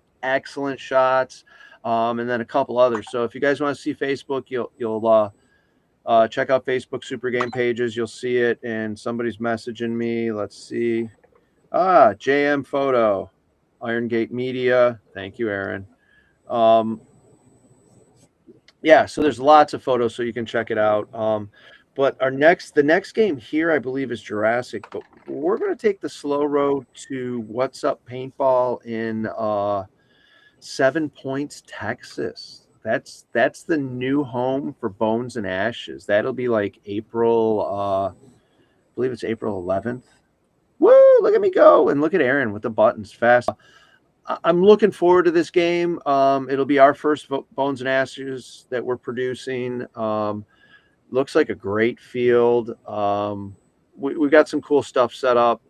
shots, and then a couple others. So if you guys want to see Facebook, you'll check out Facebook Super Game pages. You'll see it, and somebody's messaging me. Let's see. JM Photo, Iron Gate Media. Thank you, Aaron. Yeah, so there's lots of photos, so you can check it out. But the next game here, I believe, is Jurassic. But we're going to take the slow road to What's Up Paintball in 7 Points, Texas. That's the new home for Bones and Ashes. That'll be like April, I believe it's April 11th. Woo! Look at me go, and look at Aaron with the buttons fast. I'm looking forward to this game. It'll be our first Bones and Ashes that we're producing. Looks like a great field. We've got some cool stuff set up.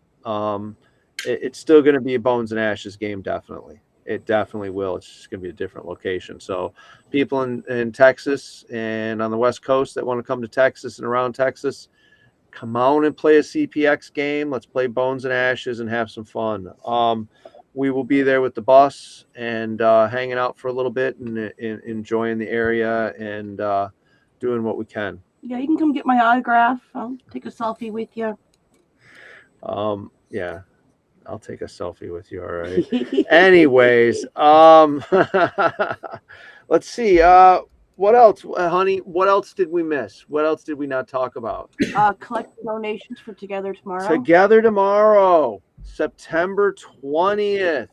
It's still going to be a Bones and Ashes game, definitely. It definitely will. It's just going to be a different location. So people in Texas and on the West Coast that want to come to Texas and around Texas, come on and play a CPX game. Let's play Bones and Ashes and have some fun. We will be there with the bus and hanging out for a little bit and enjoying the area and doing what we can. Yeah, you can come get my autograph. I'll take a selfie with you. Yeah, I'll take a selfie with you. All right. Anyways, let's see. What else, honey? What else did we miss? What else did we not talk about? Collect donations for Together Tomorrow. Together Tomorrow, September 20th.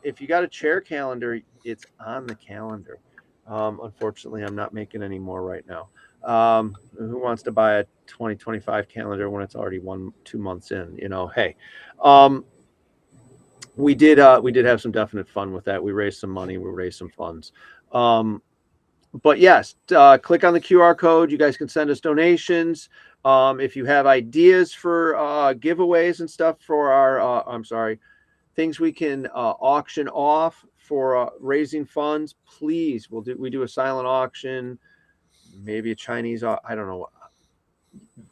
If you got a chair calendar, it's on the calendar. Unfortunately, I'm not making any more right now. Who wants to buy a 2025 calendar when it's already 1-2 months in? Hey, we did have some definite fun with that. We raised some money. We raised some funds. But yes, click on the QR code. You guys can send us donations. If you have ideas for giveaways and stuff for our, things we can auction off for raising funds, please. We do a silent auction, maybe a Chinese. I don't know.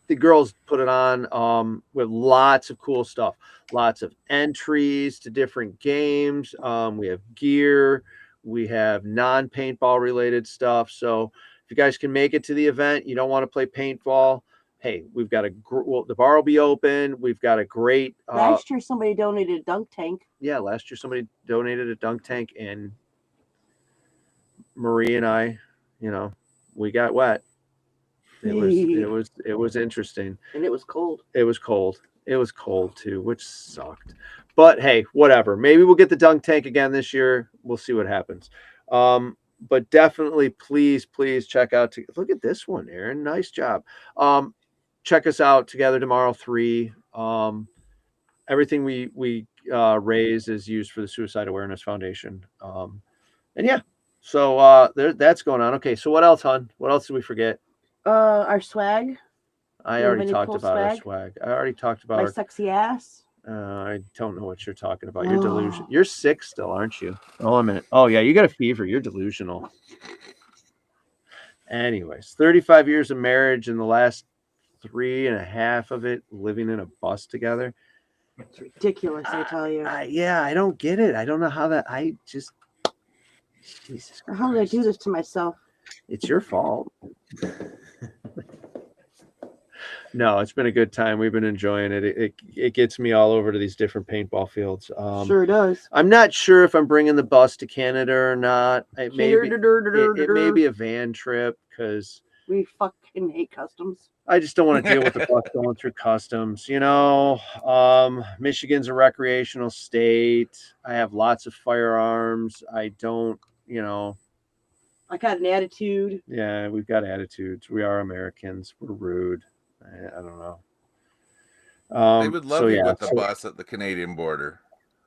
the girls put it on with lots of cool stuff, lots of entries to different games. We have gear, we have non-paintball related stuff. So if you guys can make it to the event, you don't want to play paintball, hey, we've got the bar will be open. We've got a great Last year somebody donated a dunk tank. yeah, last year somebody donated a dunk tank, and Marie and I, we got wet. It was interesting. And it was cold. It was cold. It was cold too, which sucked. But hey, whatever. Maybe we'll get the dunk tank again this year. We'll see what happens. But definitely, please check out. Look at this one, Aaron. Nice job. Check us out Together Tomorrow 3. Everything we raise is used for the Suicide Awareness Foundation. And yeah, so that's going on. Okay, so what else, hon? What else did we forget? Our swag. I already talked about our swag. I already talked about my sexy ass. I don't know what you're talking about. You're delusional. You're sick still, aren't you? Oh, a minute. Oh, yeah, you got a fever. You're delusional. Anyways, 35 years of marriage, and the last 3.5 of it living in a bus together. It's ridiculous, I tell you. Yeah, I don't get it. I don't know how that. Jesus Christ. How did I do this to myself? It's your fault. No, it's been a good time. We've been enjoying it. It gets me all over to these different paintball fields. Sure does. I'm not sure if I'm bringing the bus to Canada or not. It may be a van trip because we fucking hate customs. I just don't want to deal with the bus going through customs. Michigan's a recreational state. I have lots of firearms. I don't, I got an attitude. Yeah, we've got attitudes. We are Americans. We're rude. I don't know. They would love you with the bus at the Canadian border.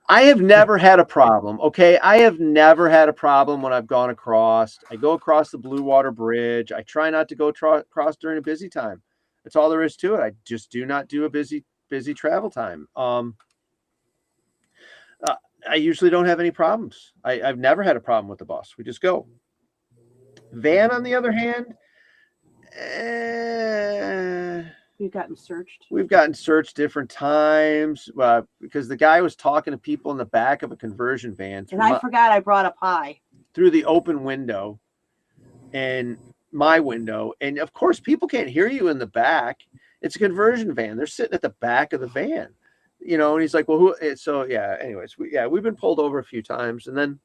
I have never had a problem. Okay, I have never had a problem when I've gone across. I go across the Blue Water Bridge. I try not to go across during a busy time. That's all there is to it. I just do not do a busy travel time. I usually don't have any problems. I've never had a problem with the bus. We just go. Van, on the other hand, we've gotten searched. We've gotten searched different times because the guy was talking to people in the back of a conversion van. And I forgot I brought a pie. Through the open window and my window. And of course, people can't hear you in the back. It's a conversion van. They're sitting at the back of the van, and he's like, well, who? So yeah, anyways, we've been pulled over a few times. And then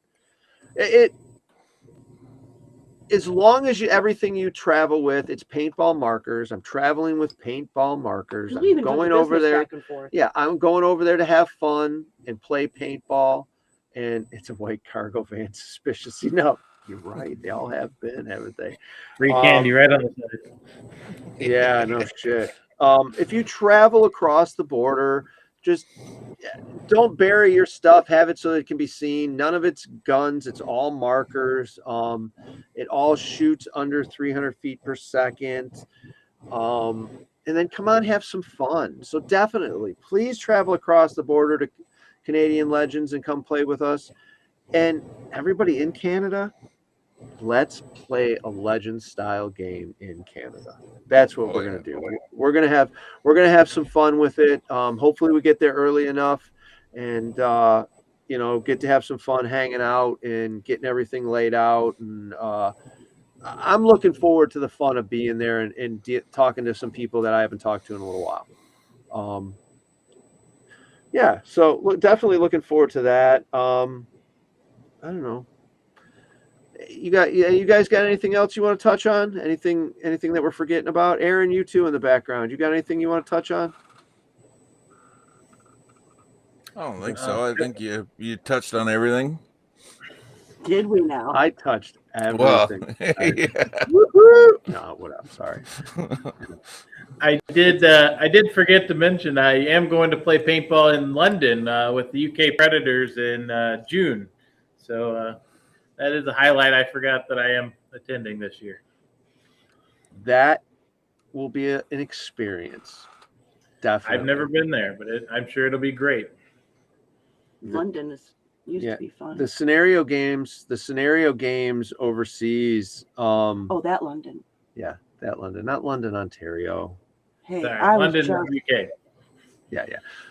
as long as everything you travel with, it's paintball markers. I'm traveling with paintball markers. I'm going over there. Yeah, I'm going over there to have fun and play paintball. And it's a white cargo van, suspicious. You're right. They all have been, haven't they? Free candy right on the side. Yeah, no shit. If you travel across the border, just don't bury your stuff. Have it so that it can be seen. None of it's guns. It's all markers. It all shoots under 300 feet per second. And then come on, have some fun. So definitely, please travel across the border to Canadian Legends and come play with us. And everybody in Canada, let's play a Legends style game in Canada. That's what we're gonna do. We're gonna have some fun with it. Hopefully we get there early enough, and get to have some fun hanging out and getting everything laid out. And I'm looking forward to the fun of being there and talking to some people that I haven't talked to in a little while. Yeah, so definitely looking forward to that. I don't know. You guys got anything else you want to touch on? Anything that we're forgetting about? Aaron, you too in the background. You got anything you want to touch on? I don't think so. I think you touched on everything. Did we now? I touched everything. Well, yeah. No, whatever. Sorry. I did forget to mention I am going to play paintball in London with the UK Predators in June. So that is a highlight I forgot that I am attending this year. That will be an experience. Definitely. I've never been there, but I'm sure it'll be great. London used to be fun. The scenario games overseas. That London. Yeah, that London, not London, Ontario. Hey, Sorry, I was London, just UK. Yeah.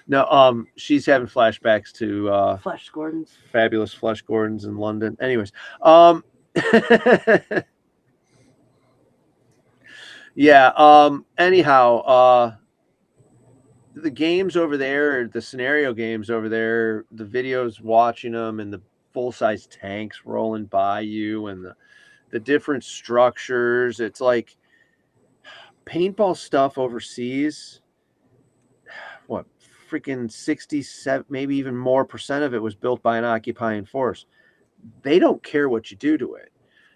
No, she's having flashbacks to Flesh Gordon's. fabulous Flesh Gordons in London. Anyways, yeah. Anyhow, the games over there, the scenario games over there, the videos watching them, and the full size tanks rolling by you, and the different structures. It's like paintball stuff overseas. What freaking 67, maybe even more percent of it was built by an occupying force. They don't care what you do to it.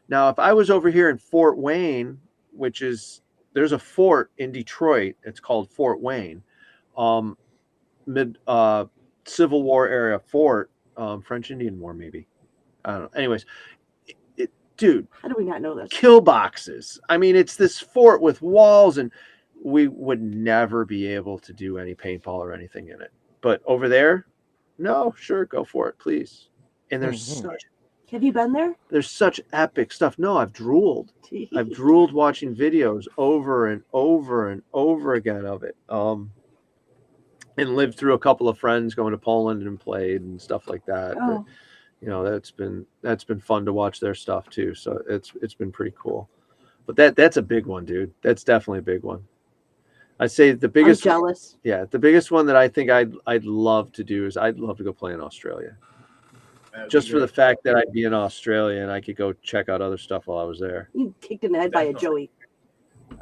Now, if I was over here in Fort Wayne, which is there's a fort in Detroit, it's called Fort Wayne, mid Civil War era fort, French Indian War maybe. I don't know. Anyways, dude, How do we not know this? kill boxes. I mean, it's this fort with walls, and we would never be able to do any paintball or anything in it. But over there, no, sure, go for it, please. And Have you been there? there's such epic stuff. No, I've drooled. I've drooled watching videos over and over and over again of it. And lived through a couple of friends going to Poland and played and stuff like that. Oh. But, that's been fun to watch their stuff too. So it's been pretty cool. But that's a big one, dude. That's definitely a big one. I'd say the biggest. I'm jealous. Yeah, the biggest one that I think I'd love to do is I'd love to go play in Australia. Just for the fact that I'd be in Australia and I could go check out other stuff while I was there. You kicked in the head by a Joey.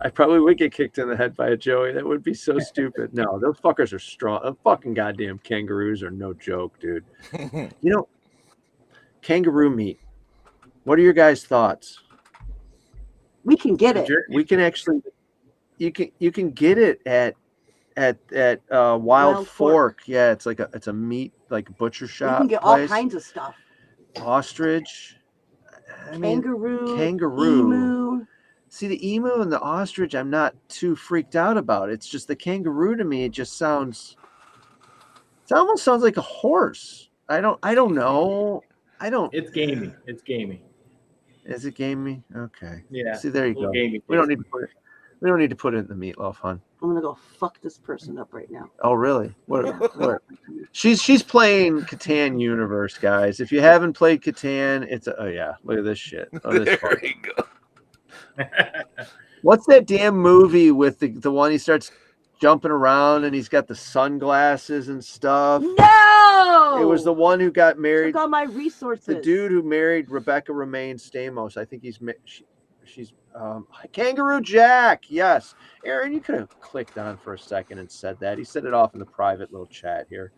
I probably would get kicked in the head by a Joey. That would be so stupid. No, those fuckers are strong. The fucking goddamn kangaroos are no joke, dude. Kangaroo meat. What are your guys' thoughts? We can get it. We can actually. You can get it at Wild Fork. Yeah, it's a meat like butcher shop. You can get all kinds of stuff. Ostrich. Kangaroo. Emu. See, the emu and the ostrich, I'm not too freaked out about. It's just the kangaroo to me. It almost sounds like a horse. I don't know. It's gamey. It's gamey. Is it gamey? Okay. Yeah. See, there you go. Gamey. We don't need to put it in the meatloaf, hon. I'm gonna go fuck this person up right now. Oh, really? What? She's playing Catan Universe, guys. If you haven't played Catan, look at this shit. Oh, this There you go. What's that damn movie with the one he starts jumping around and he's got the sunglasses and stuff? No! It was the one who got married. Took all my resources. The dude who married Rebecca Romaine Stamos. I think she's Kangaroo Jack. Yes. Aaron, you could have clicked on for a second and said that. He said it off in the private little chat here.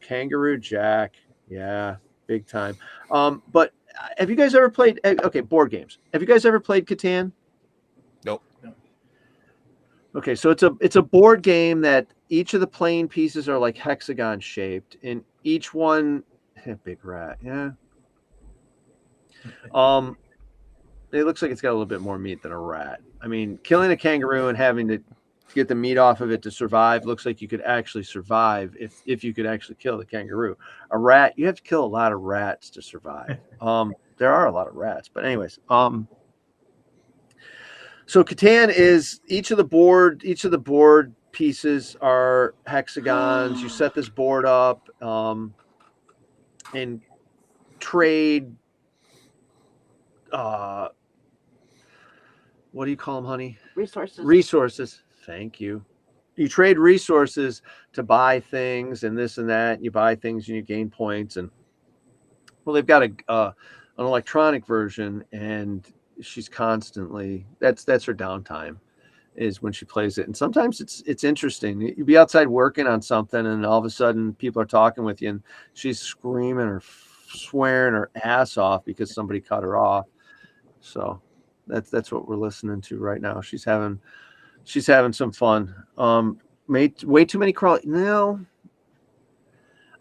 Kangaroo Jack. Yeah, big time. But have you guys ever played board games? Have you guys ever played Catan? Nope. No. Okay, so it's a board game that each of the playing pieces are like hexagon shaped, and each one big rat, yeah. It looks like it's got a little bit more meat than a rat. I mean, killing a kangaroo and having to get the meat off of it to survive looks like you could actually survive if you could actually kill the kangaroo. A rat, you have to kill a lot of rats to survive. There are a lot of rats, but anyways, so Catan is each of the board pieces are hexagons. You set this board up and trade what do you call them, honey? Resources. Thank you. You trade resources to buy things and this and that. You buy things and you gain points. And well, they've got an electronic version, and she's constantly that's her downtime is when she plays it. And sometimes it's interesting. You'd be outside working on something, and all of a sudden people are talking with you, and she's screaming or swearing her ass off because somebody cut her off. So that's what we're listening to right now. She's having some fun. Way too many crawl. No.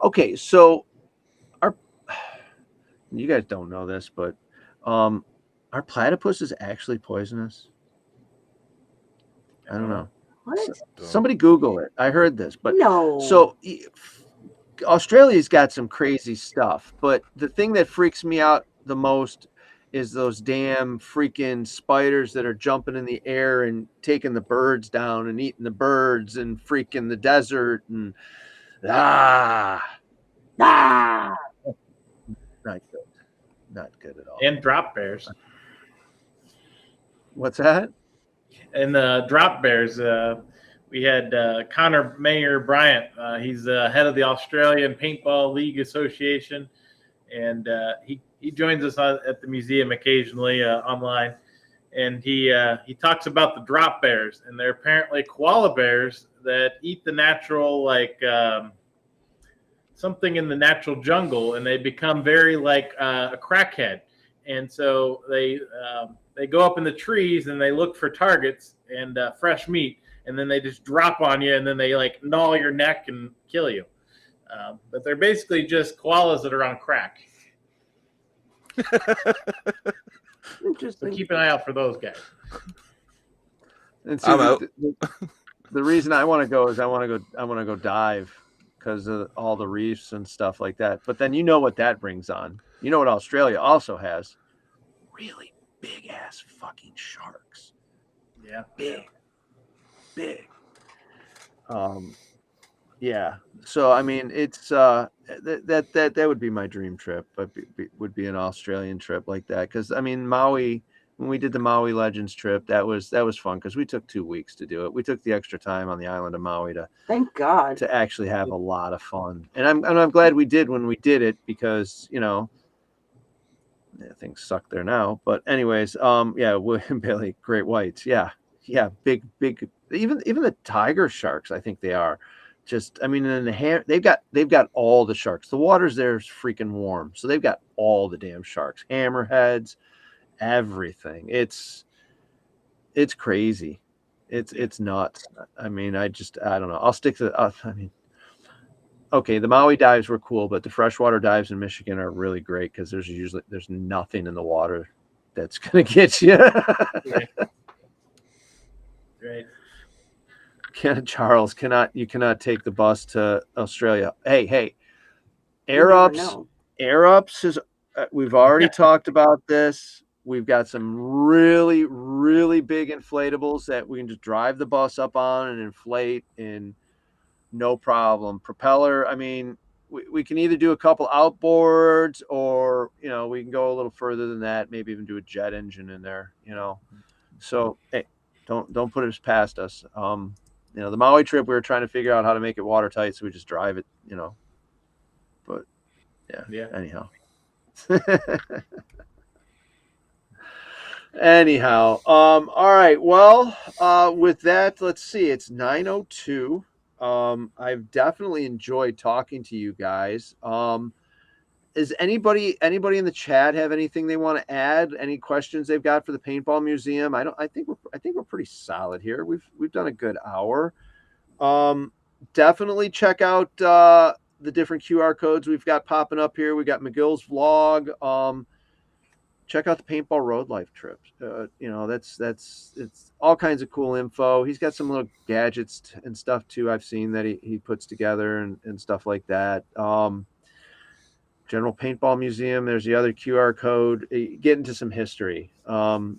Okay, so you guys don't know this, but are platypuses actually poisonous? I don't know. What? Somebody Google it. I heard this, but no. So Australia's got some crazy stuff, but the thing that freaks me out the most is those damn freaking spiders that are jumping in the air and taking the birds down and eating the birds and freaking the desert and Ah! not good. Not good at all. And drop bears. What's that? And the drop bears, we had Connor Mayer Bryant. He's head of the Australian Paintball League Association, and he joins us at the museum occasionally online. And he talks about the drop bears, and they're apparently koala bears that eat the natural, like something in the natural jungle, and they become very like a crackhead. And so they go up in the trees and they look for targets and fresh meat, and then they just drop on you, and then they like gnaw your neck and kill you. But they're basically just koalas that are on crack. Interesting. So keep an eye out for those guys. And see, I'm out. The reason I want to go is I want to go dive because of all the reefs and stuff like that. But then you know what that brings on. You know what Australia also has? Really big ass fucking sharks. Yeah. Big. Yeah. So I mean, it's that would be my dream trip. But would be an Australian trip like that because I mean Maui. When we did the Maui Legends trip, that was fun because we took 2 weeks to do it. We took the extra time on the island of Maui Thank God. to actually have a lot of fun, and I'm glad we did when we did it because things suck there now. But anyways, yeah, William Bailey, great whites, yeah, big, even the tiger sharks, I think they are. Just, I mean, they've got all the sharks. The waters there is freaking warm, so they've got all the damn sharks, hammerheads, everything. It's crazy. It's nuts. I mean, I don't know. I'll stick to. I mean, okay, the Maui dives were cool, but the freshwater dives in Michigan are really great because there's nothing in the water that's gonna get you. Right. Charles cannot take the bus to Australia. Hey, You air never ups. know. Air ups is. We've already talked about this. We've got some really, really big inflatables that we can just drive the bus up on and inflate in no problem. Propeller, I mean, we can either do a couple outboards or, we can go a little further than that, maybe even do a jet engine in there, So, hey, don't put it past us. The Maui trip, we were trying to figure out how to make it watertight, so we just drive it, But, yeah. Anyhow. All right. Well, with that, let's see. It's 9:02. I've definitely enjoyed talking to you guys. Is anybody in the chat have anything they want to add? Any questions they've got for the Paintball Museum? I think we're pretty solid here. We've done a good hour. Definitely check out the different QR codes we've got popping up here. We got McGill's vlog. Check out the Paintball Road Life trips. It's all kinds of cool info. He's got some little gadgets and stuff too. I've seen that he puts together and stuff like that. General Paintball Museum. There's the other QR code. Get into some history. All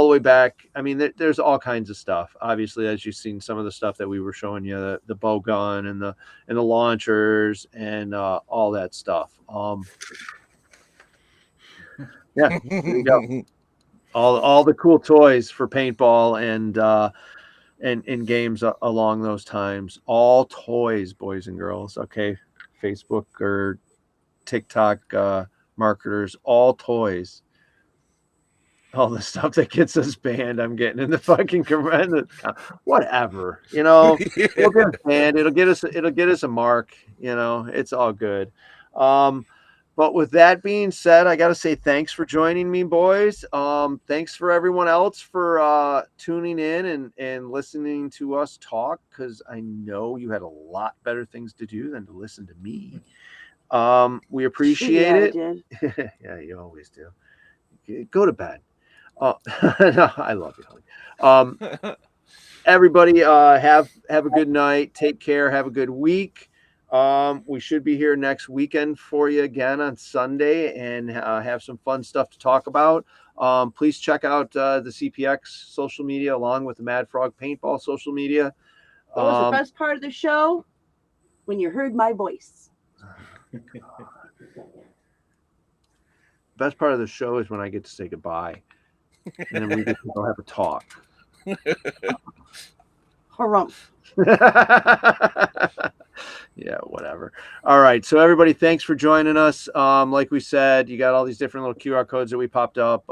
the way back. I mean, there's all kinds of stuff. Obviously, as you've seen some of the stuff that we were showing you, the bow gun and the launchers and all that stuff. Yeah, there you go. All the cool toys for paintball and games along those times. All toys, boys and girls. Okay, Facebook or TikTok marketers, all toys. All the stuff that gets us banned, I'm getting in the fucking whatever. We'll get us banned. It'll get us a mark. It's all good. But with that being said, I got to say thanks for joining me, boys. Thanks for everyone else for tuning in and listening to us talk, because I know you had a lot better things to do than to listen to me. We appreciate it. I did. Yeah, you always do. Go to bed. No, I love you, honey. Everybody, have a good night. Take care. Have a good week. We should be here next weekend for you again on Sunday and have some fun stuff to talk about. Please check out the CPX social media along with the Mad Frog Paintball social media. What was the best part of the show? When you heard my voice. Best part of the show is when I get to say goodbye. And then we get to go have a talk. Harumph. Yeah, whatever. All right. So everybody, thanks for joining us. Like we said, you got all these different little QR codes that we popped up.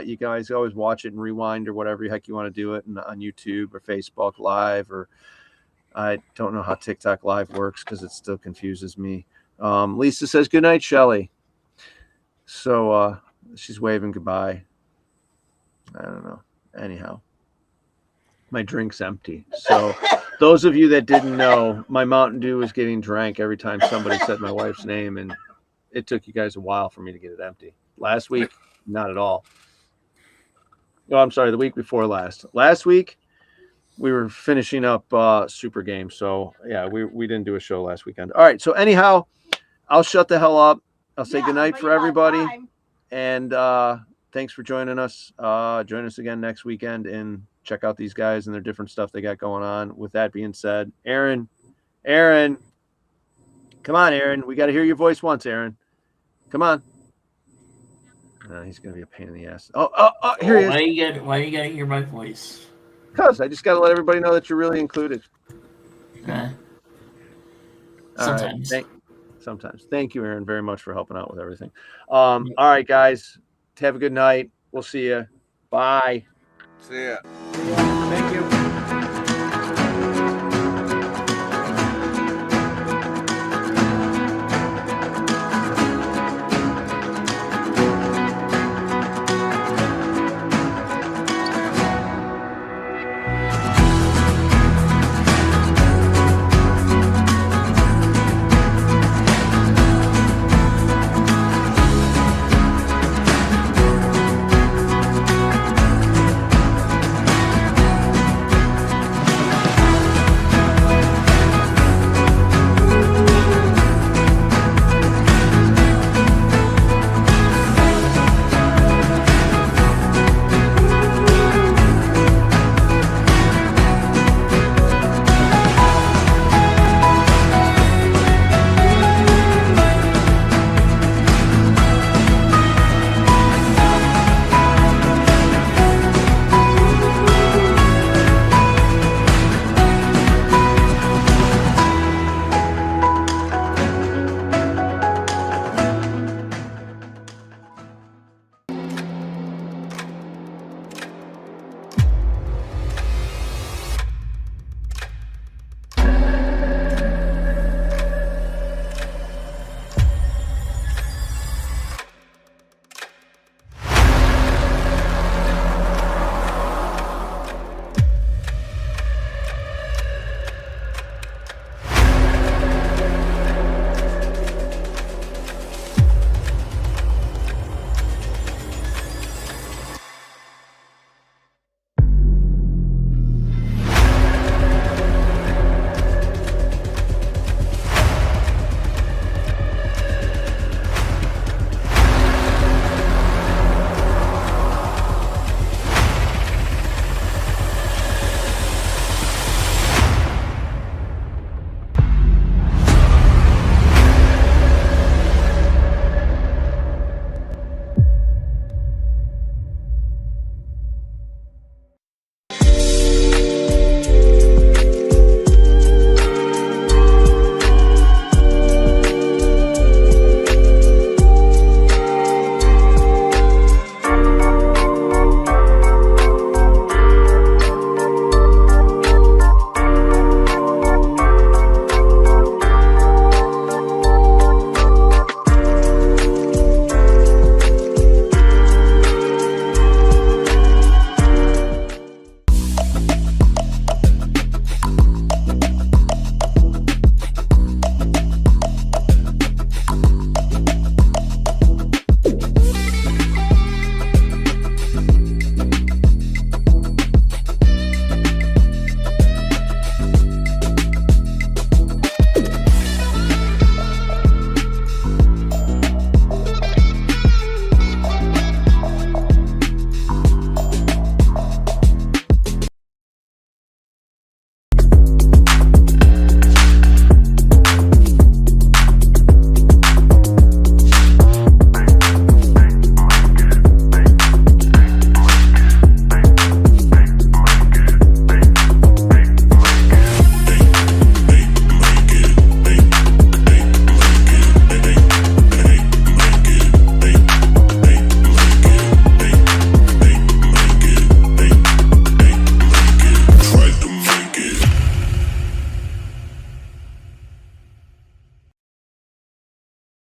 You guys always watch it and rewind or whatever the heck you want to do it on YouTube or Facebook Live, or I don't know how TikTok Live works because it still confuses me. Lisa says good night, Shelly. So she's waving goodbye. I don't know. Anyhow, my drink's empty. So those of you that didn't know, my Mountain Dew was getting drank every time somebody said my wife's name, and it took you guys a while for me to get it empty. Last week, not at all. Oh, I'm sorry, the week before last. Last week, we were finishing up Super Game. So, yeah, we didn't do a show last weekend. All right, so anyhow, I'll shut the hell up. I'll say goodnight for everybody. And thanks for joining us. Join us again next weekend and check out these guys and their different stuff they got going on. With that being said, Aaron, come on, Aaron. We got to hear your voice once, Aaron. Come on. He's going to be a pain in the ass. Oh, here he is. Why you gotta hear my voice? Because I just got to let everybody know that you're really included. Sometimes. All right. Sometimes. Thank you, Aaron, very much for helping out with everything. All right, guys. Have a good night. We'll see you. Bye. See ya. Thank you.